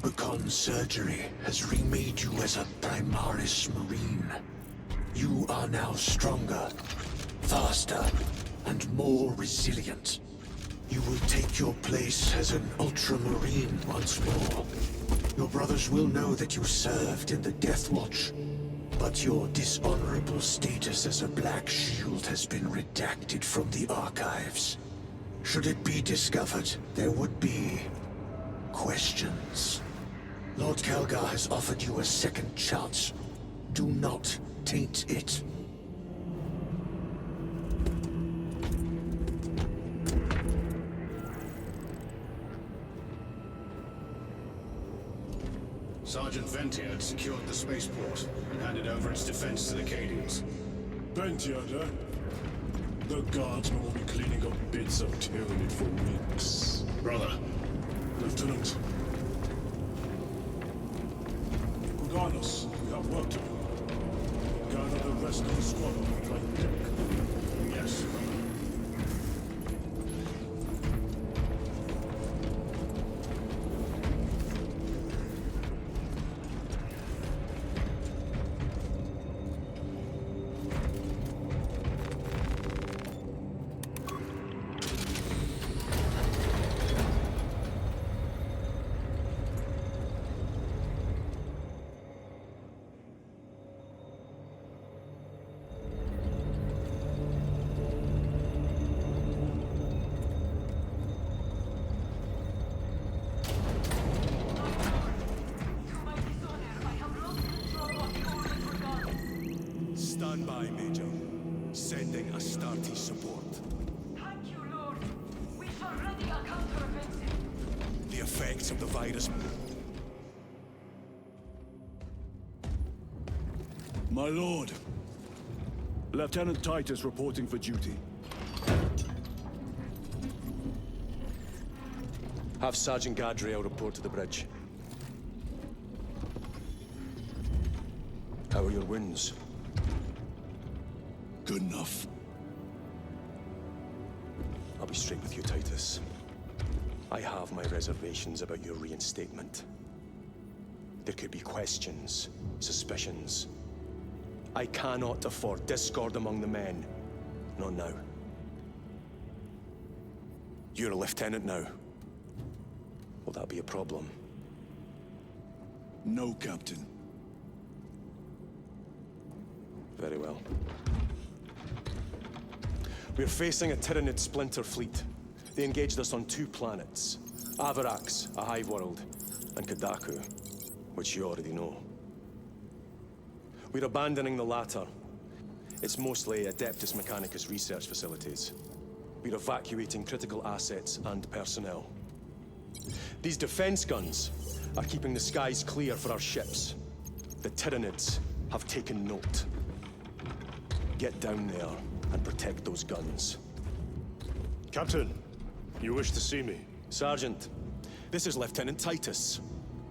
Rubicon surgery has remade you as a Primaris Marine. You are now stronger, faster, and more resilient. You will take your place as an Ultramarine once more. Your brothers will know that you served in the Death Watch, but your dishonorable status as a Black Shield has been redacted from the archives. Should it be discovered, there would be questions. Lord Kelgar has offered you a second chance. Do not taint it. Sergeant Ventia had secured the spaceport and handed over its defense to the Cadians. Ventia, eh? The guardsmen will be cleaning up bits of Tyranid for weeks. Brother. Lieutenant. Regardless, we have work to do. Gather the rest of the squad on the flight deck. Yes. Stand by, Major. Sending Astartes support. Thank you, Lord. We shall ready a counter-offensive. The effects of the virus. My lord. Lieutenant Titus reporting for duty. Have Sergeant Gadriel report to the bridge. How are your wounds? Good enough. I'll be straight with you, Titus. I have my reservations about your reinstatement. There could be questions, suspicions. I cannot afford discord among the men. Not now. You're a lieutenant now. Will that be a problem? No, Captain. Very well. We're facing a Tyranid splinter fleet. They engaged us on 2 planets. Avarax, a hive world, and Kadaku, which you already know. We're abandoning the latter. It's mostly Adeptus Mechanicus research facilities. We're evacuating critical assets and personnel. These defense guns are keeping the skies clear for our ships. The Tyranids have taken note. Get down there and protect those guns. Captain, you wish to see me? Sergeant, this is Lieutenant Titus.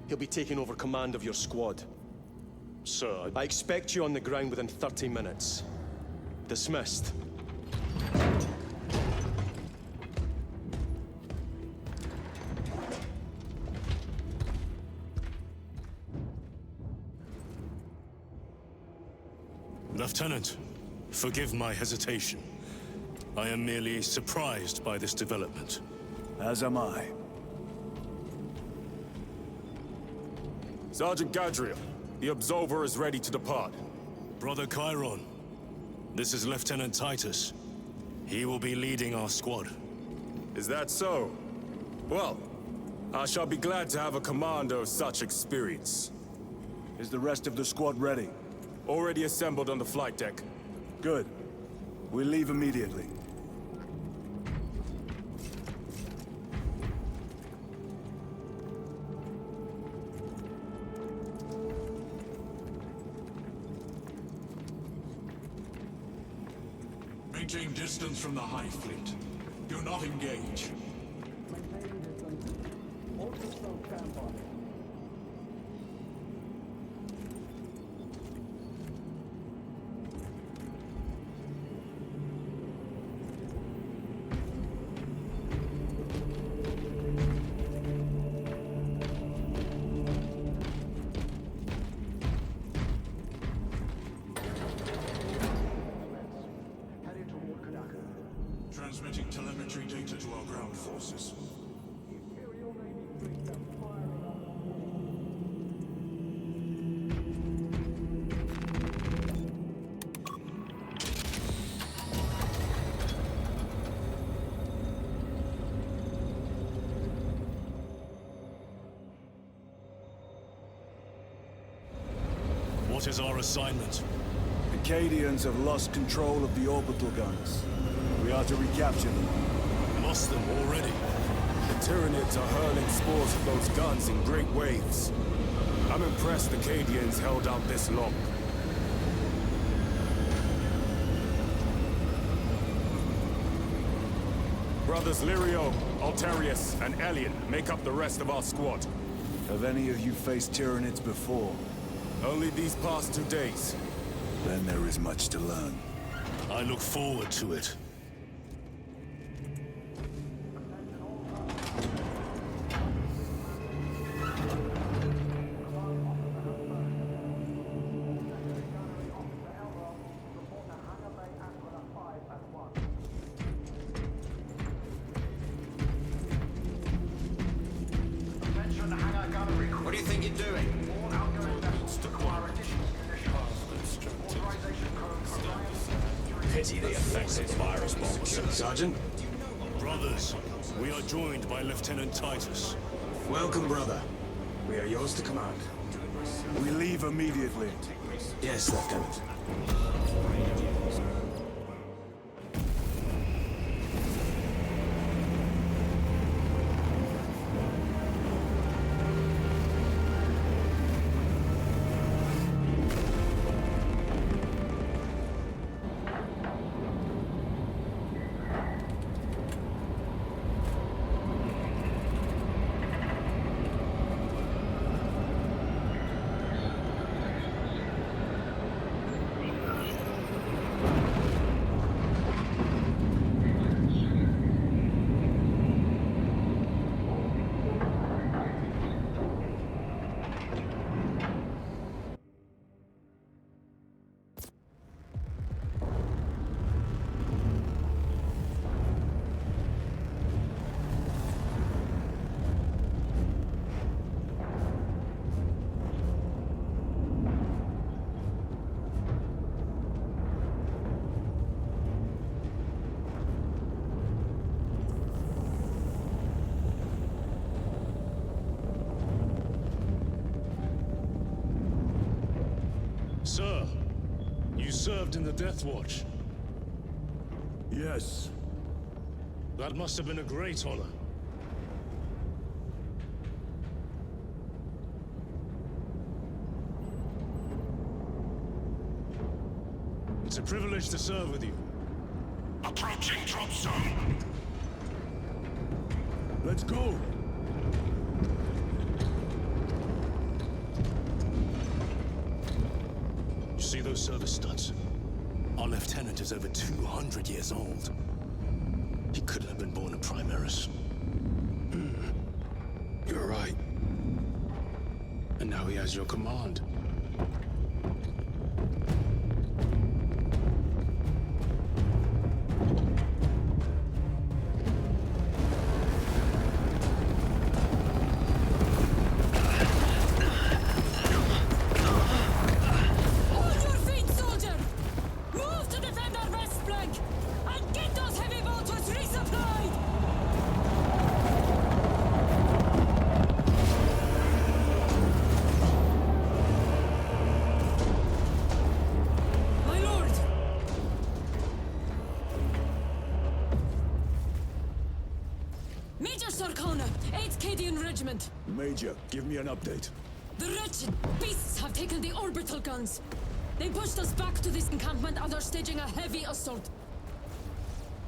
He'll be taking over command of your squad. Sir, I expect you on the ground within 30 minutes. Dismissed. Lieutenant, forgive my hesitation. I am merely surprised by this development. As am I. Sergeant Gadriel, the Absolver is ready to depart. Brother Chiron, this is Lieutenant Titus. He will be leading our squad. Is that so? Well, I shall be glad to have a commander of such experience. Is the rest of the squad ready? Already assembled on the flight deck. Good. We leave immediately. Maintain distance from the Hive Fleet. Do not engage. Transmitting telemetry data to our ground forces. What is our assignment? The Cadians have lost control of the orbital guns. We are to recapture them. Lost them already. The Tyranids are hurling spores of those guns in great waves. I'm impressed the Cadians held out this long. Brothers Lirio, Altarius, and Elion make up the rest of our squad. Have any of you faced Tyranids before? Only these past 2 days. Then there is much to learn. I look forward to it. What do you think you're doing? Pity the offensive virus bomb, Sergeant. Brothers, we are joined by Lieutenant Titus. Welcome, brother. We are yours to command. We leave immediately. Yes, Lieutenant. Sir, you served in the Death Watch. Yes. That must have been a great honor. It's a privilege to serve with you. Approaching drop zone. Let's go! You see those service studs? Our lieutenant is over 200 years old. He couldn't have been born a Primaris. You're right. And now he has your command. Major, give me an update. The wretched beasts have taken the orbital guns. They pushed us back to this encampment and are staging a heavy assault.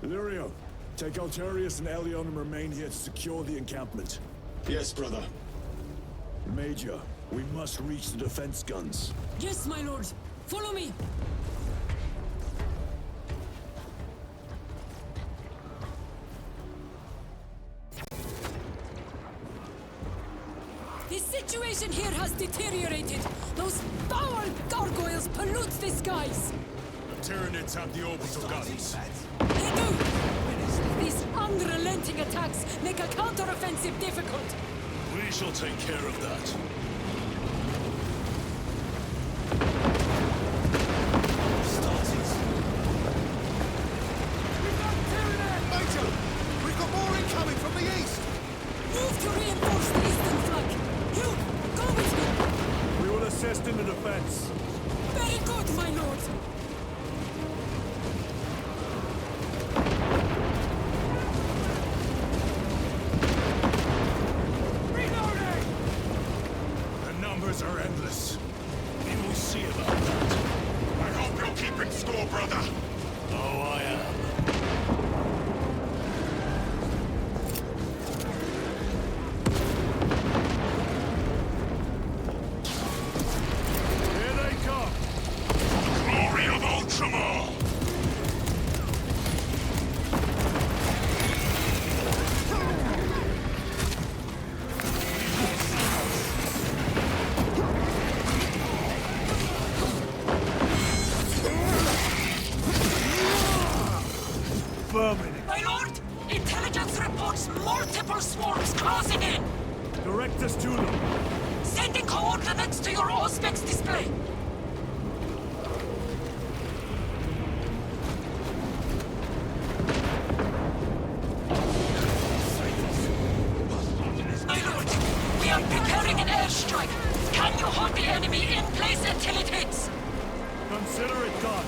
Lirio, take Altarius and Elion and remain here to secure the encampment. Yes, brother. Major, we must reach the defense guns. Yes, my lord. Follow me. The situation here has deteriorated. Those foul gargoyles pollute the skies. The Tyranids have the orbital guns. They do. attacks make a counteroffensive difficult. We shall take care of that. Major! We've got more incoming from the east! Move to reinforce the eastern flank. You, go with me. We will assist in the defense. Very good, my lord. The numbers are endless. We will see about that. I hope you're keeping score, brother! Oh, I am. Here they come! Glory of Ultramar! Vermin! My lord, intelligence reports multiple swarms closing in. Direct us to them. Sending coordinates to your Auspex display. My lord, we are preparing an airstrike. Can you hold the enemy in place until it hits? Consider it done.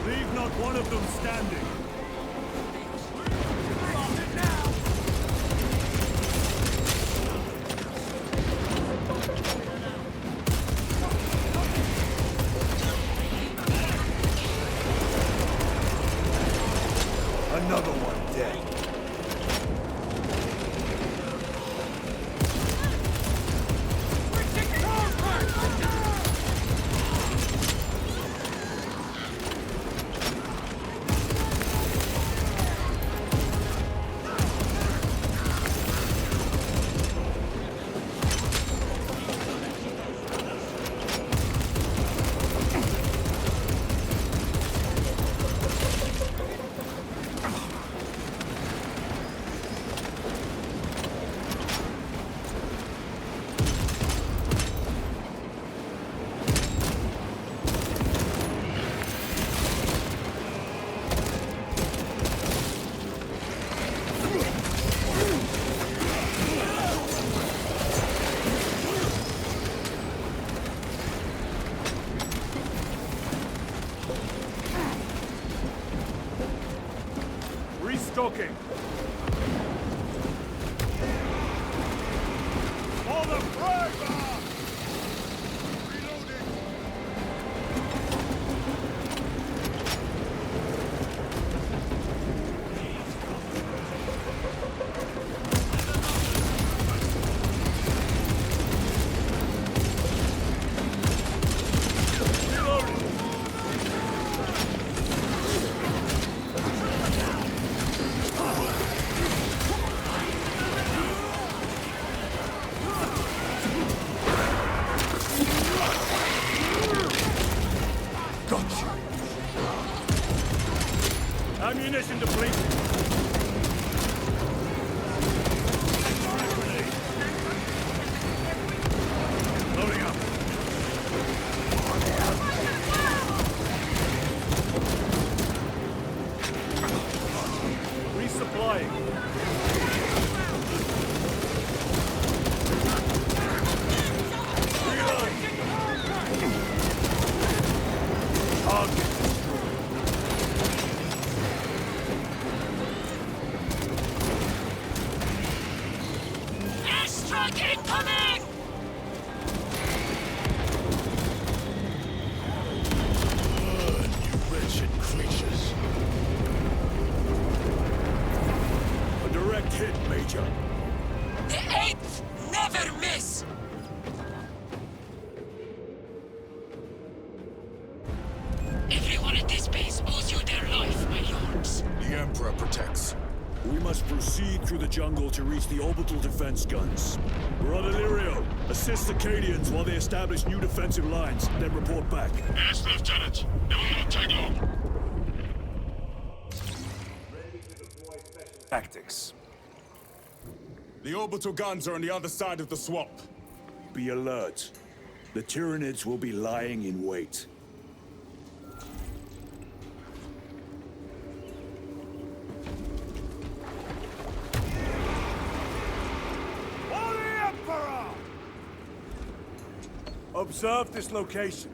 Leave not one of them standing. Another one dead. Restocking. For the Praga! Reloading. Ammunition depleted. Loading up. Resupplying. Target. Everyone at this base owes you their life, my lords. The Emperor protects. We must proceed through the jungle to reach the orbital defense guns. Brother Lirio, assist the Cadians while they establish new defensive lines, then report back. Yes, Lieutenant. It will not take long. Tactics. The orbital guns are on the other side of the swamp. Be alert. The Tyranids will be lying in wait. For the Emperor! Observe this location.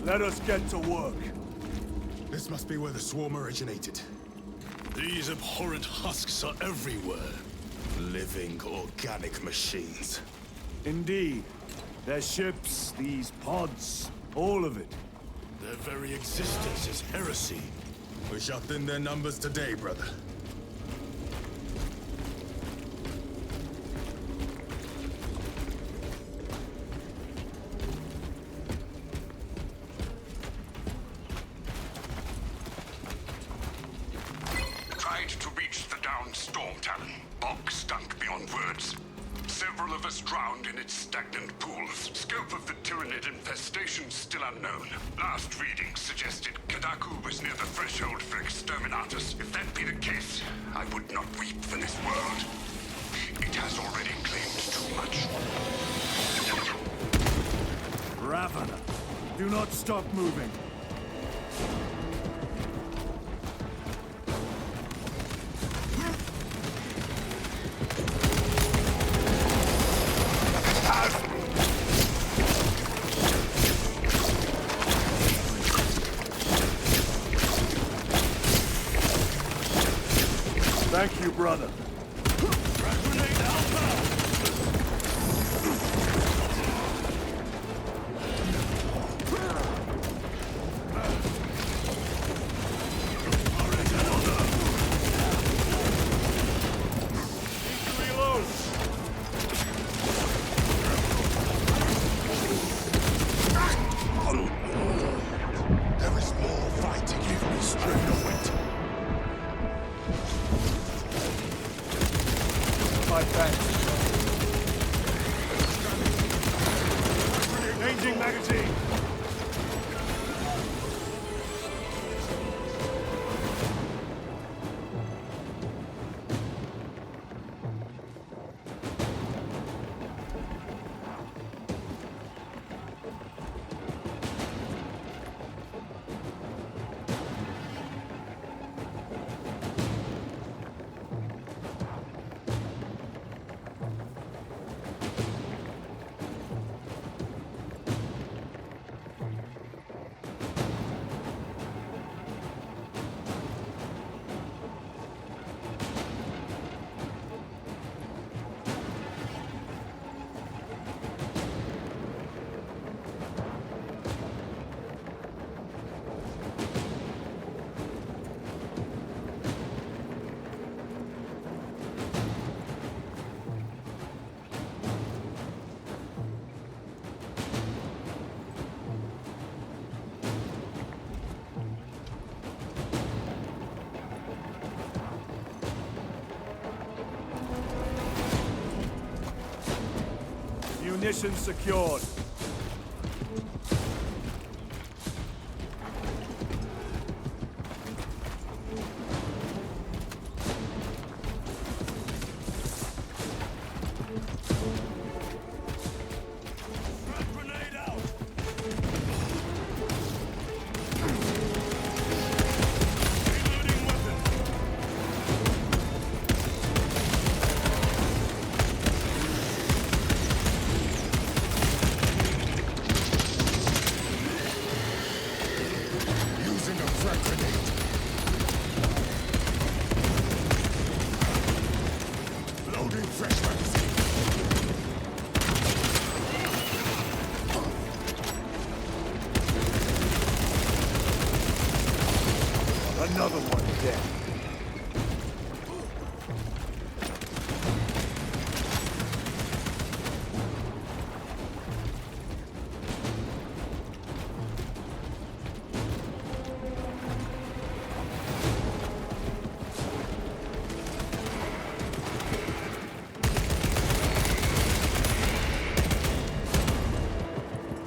Let us get to work. This must be where the swarm originated. These abhorrent husks are everywhere. Living, organic machines. Indeed. Their ships, these pods, all of it. Their very existence is heresy. We shall thin their numbers today, brother. Tried to reach the downed Storm Talon. Bog stunk beyond words. Several of us drowned in its stagnant pools. Scope of the Tyranid infestation still unknown. Last readings suggested Kadaku was near the threshold for exterminatus. If that be the case, I would not weep for this world. It has already claimed too much. Ravana, do not stop moving. Thank you, brother. There is more fighting. Give me strength of it. My thanks. Changing magazine. Munitions secured. Another one dead.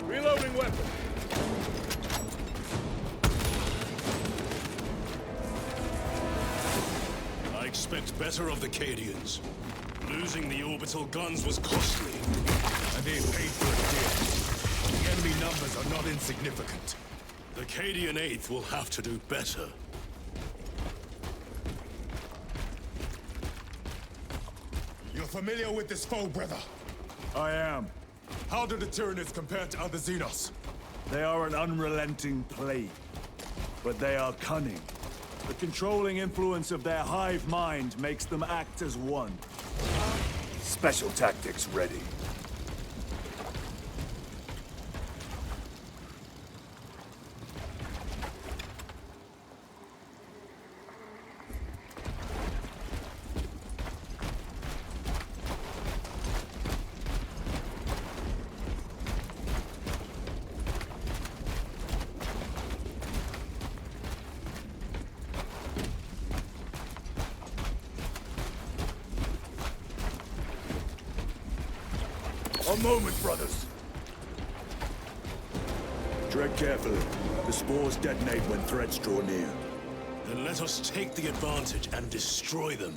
Reloading weapon. I expect better of the Cadians. Losing the orbital guns was costly, and they paid for it dear. The enemy numbers are not insignificant. The Cadian 8th will have to do better. You're familiar with this foe, brother? I am. How do the Tyranids compare to other Xenos? They are an unrelenting plague, but they are cunning. The controlling influence of their hive mind makes them act as one. Special tactics ready. A moment, brothers. Tread carefully. The spores detonate when threats draw near. Then let us take the advantage and destroy them.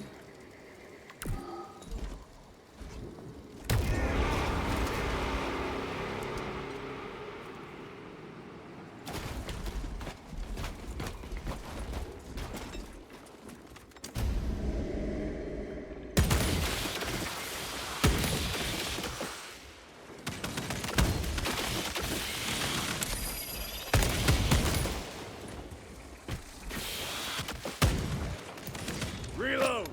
Reload!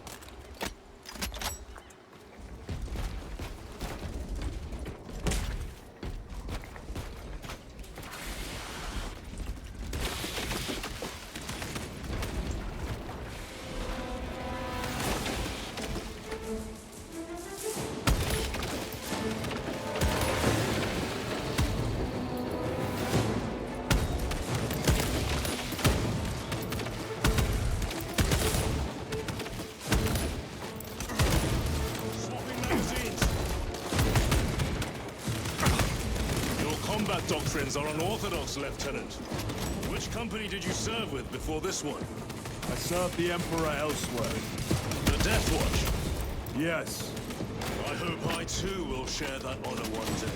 Combat doctrines are unorthodox, Lieutenant. Which company did you serve with before this one? I served the Emperor elsewhere. The Death Watch? Yes. I hope I too will share that honor one day.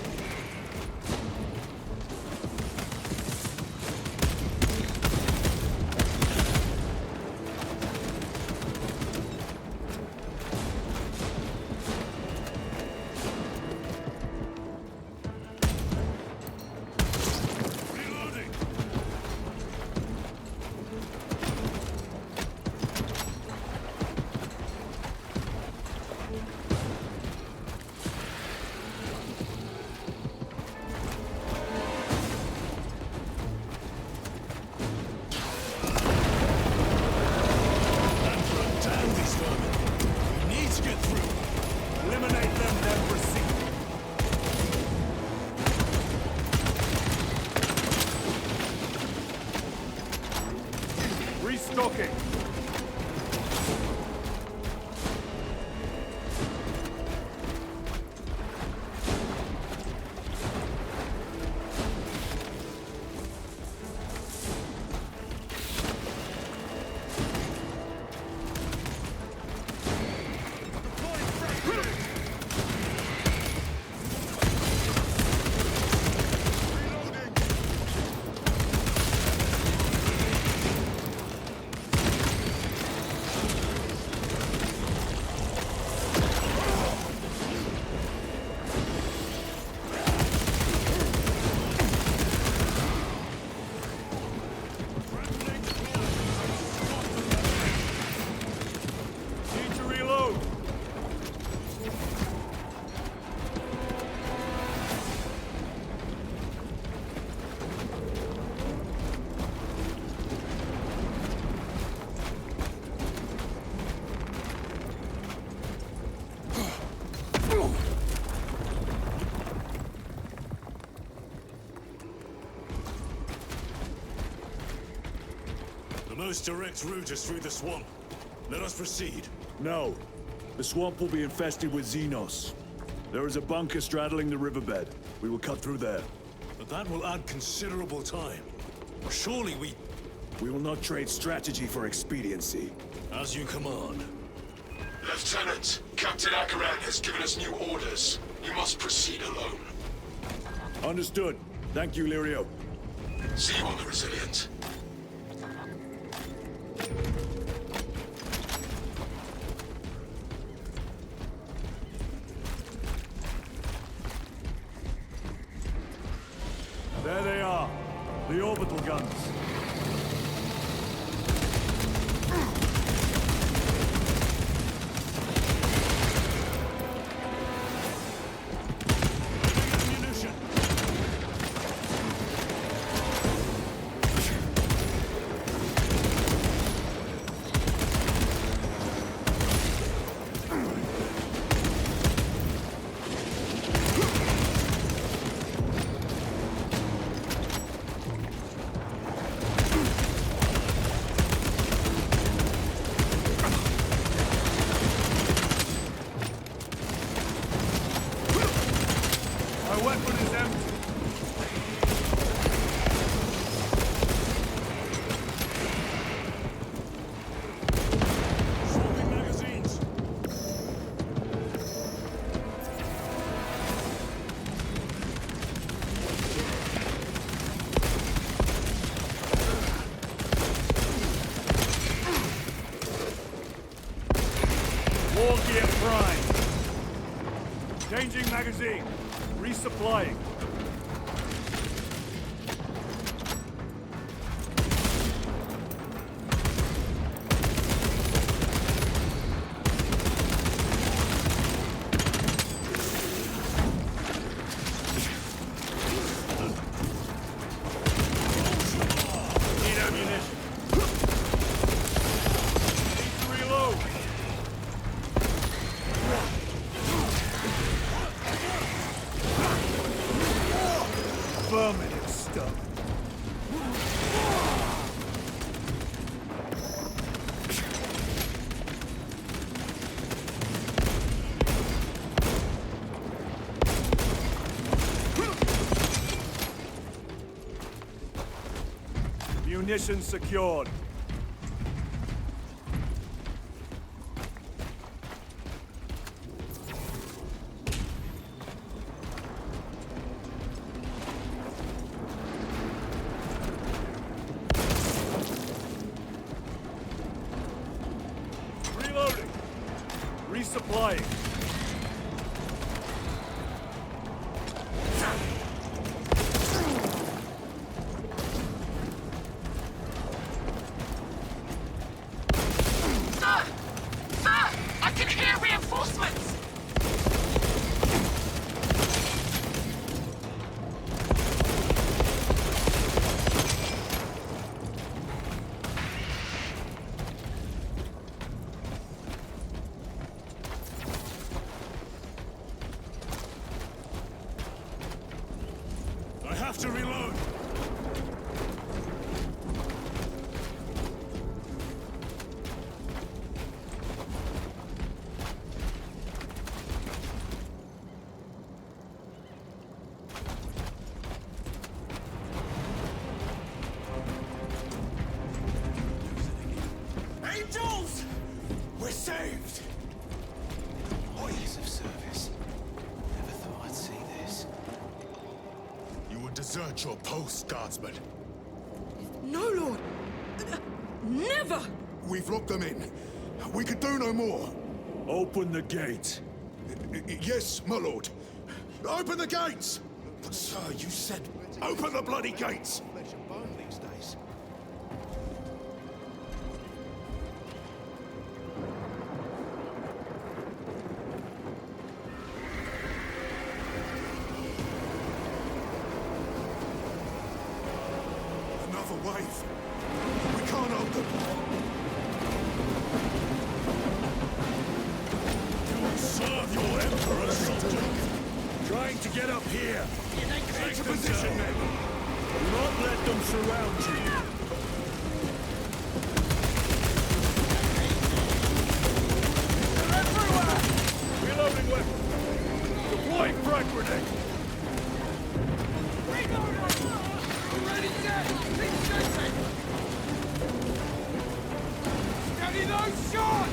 Restocking. The most direct route is through the swamp. Let us proceed. No. The swamp will be infested with Xenos. There is a bunker straddling the riverbed. We will cut through there. But that will add considerable time. Surely we... We will not trade strategy for expediency. As you command. Lieutenant, Captain Akaran has given us new orders. You must proceed alone. Understood. Thank you, Lirio. See you on the Resilient. There they are. The orbital guns. War gear prime. Changing magazine. Resupplying. Need ammunition. Need to reload. Vermin and stuff. Munitions secured. Reloading. Resupplying. Sir! I can hear reinforcements! I have to reload! Angels! We're saved! Oh, years of service. Never thought I'd see this. You would desert your post, Guardsman. No, Lord! Never! We've locked them in. We could do no more. Open the gate. Yes, my lord. Open the gates! But sir, you said... Open the bloody gates! Another wave. We can't hold them. You will serve your Emperor, soldier. Trying to get up here. Take position, men. Do not let them surround you. me those shots!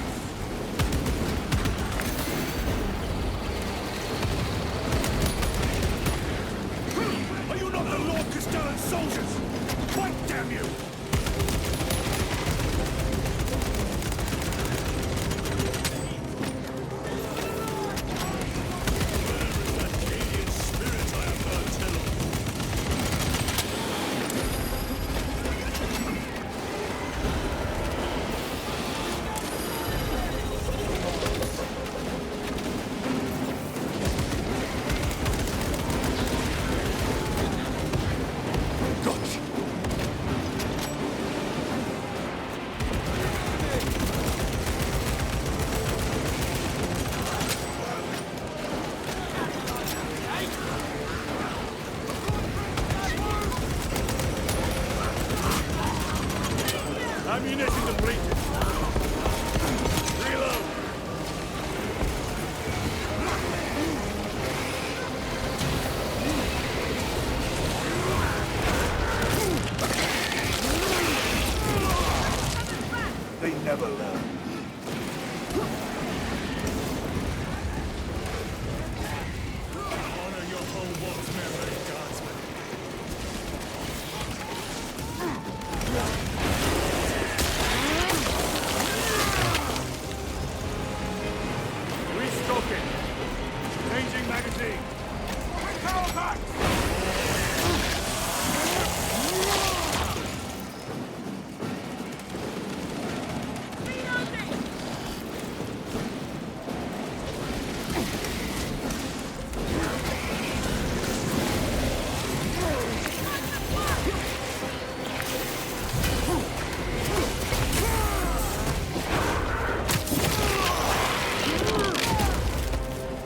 Are you not the Lord Castellan soldiers? Fight, damn you! Ammunition depleted. Reload. They never learn. Honor your homeworld's memory, guardsman. Restocking. Changing magazine. Power back!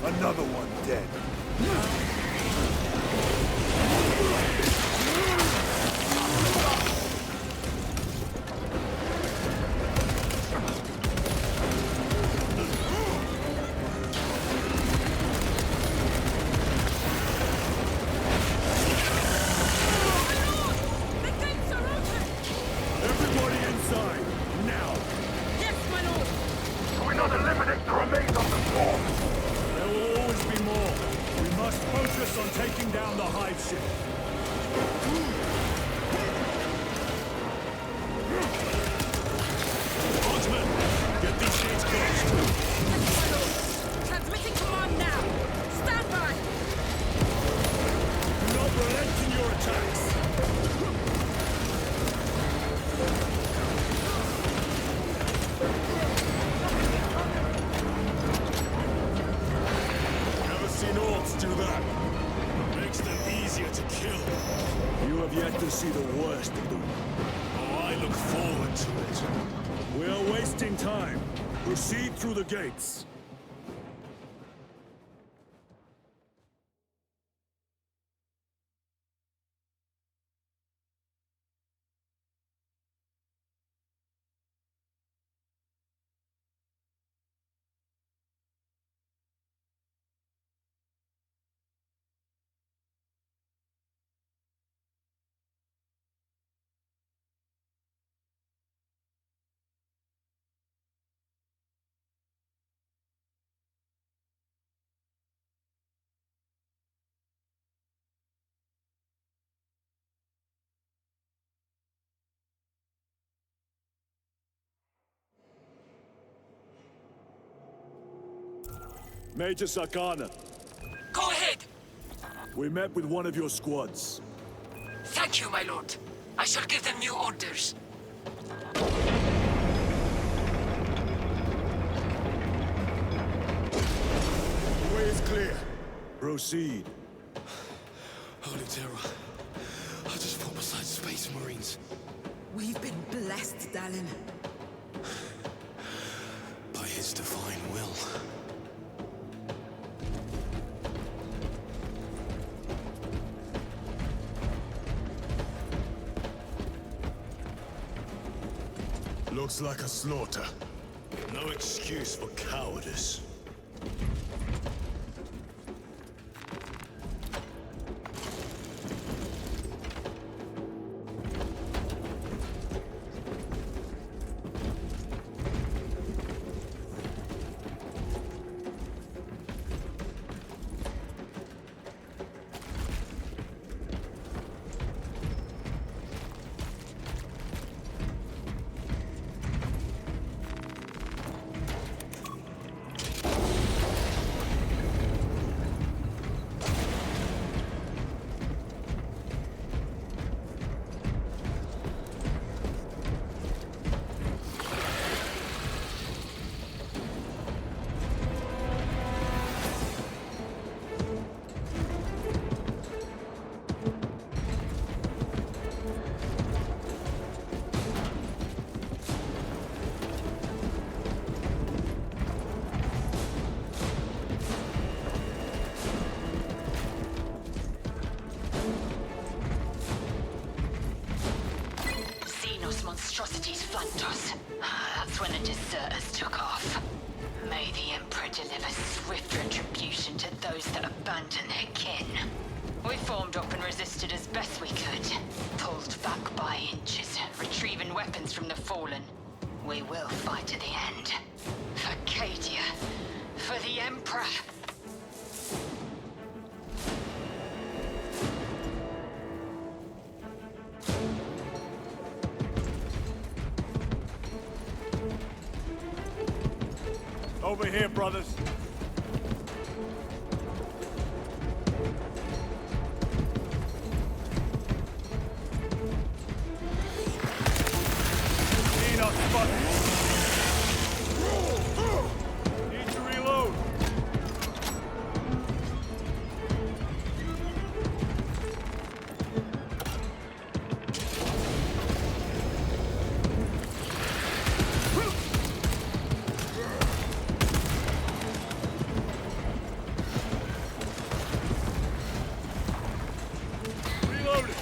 Another one dead. The gates are open! Everybody inside, now! Yes, my lord! Do we not eliminate the remains of the swarm? There will always be more. We must focus on taking down the hive ship. Horsemen, get these gates closed. Yes, my lord! Transmitting command now! Stand by! Do not relent in your attacks. Never seen orcs do that. Makes them easier to kill. You have yet to see the worst of them. Oh, I look forward to it. We are wasting time. Proceed through the gates. Major Sakana, Go ahead! we met with one of your squads. Thank you, my lord. I shall give them new orders. The way is clear. Proceed. Holy terror. I just fought beside Space Marines. We've been blessed, Dallin. By his divine will. Looks like a slaughter. No excuse for cowardice. us. That's when the deserters took off. May the Emperor deliver swift retribution to those that abandon their kin. We formed up and resisted as best we could. Pulled back by inches, retrieving weapons from the fallen. We will fight to the end. For Cadia. For the Emperor. Over here, brothers. Need us, spotted. Need to reload. Reloading.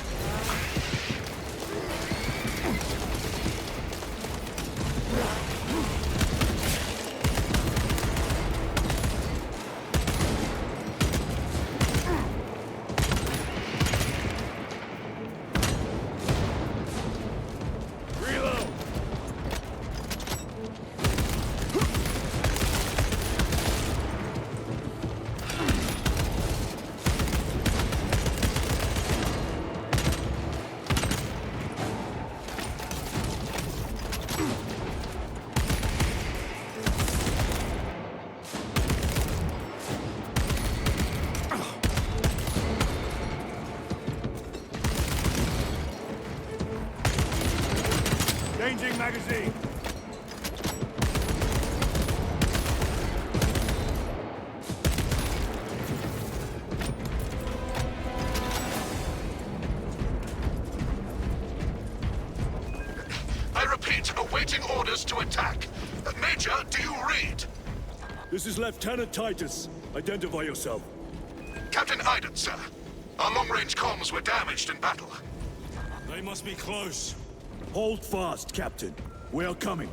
Reload. Changing magazine. I repeat, awaiting orders to attack. Major, do you read? This is Lieutenant Titus. Identify yourself. Captain Iden, sir. Our long-range comms were damaged in battle. They must be close. Hold fast, Captain. We are coming.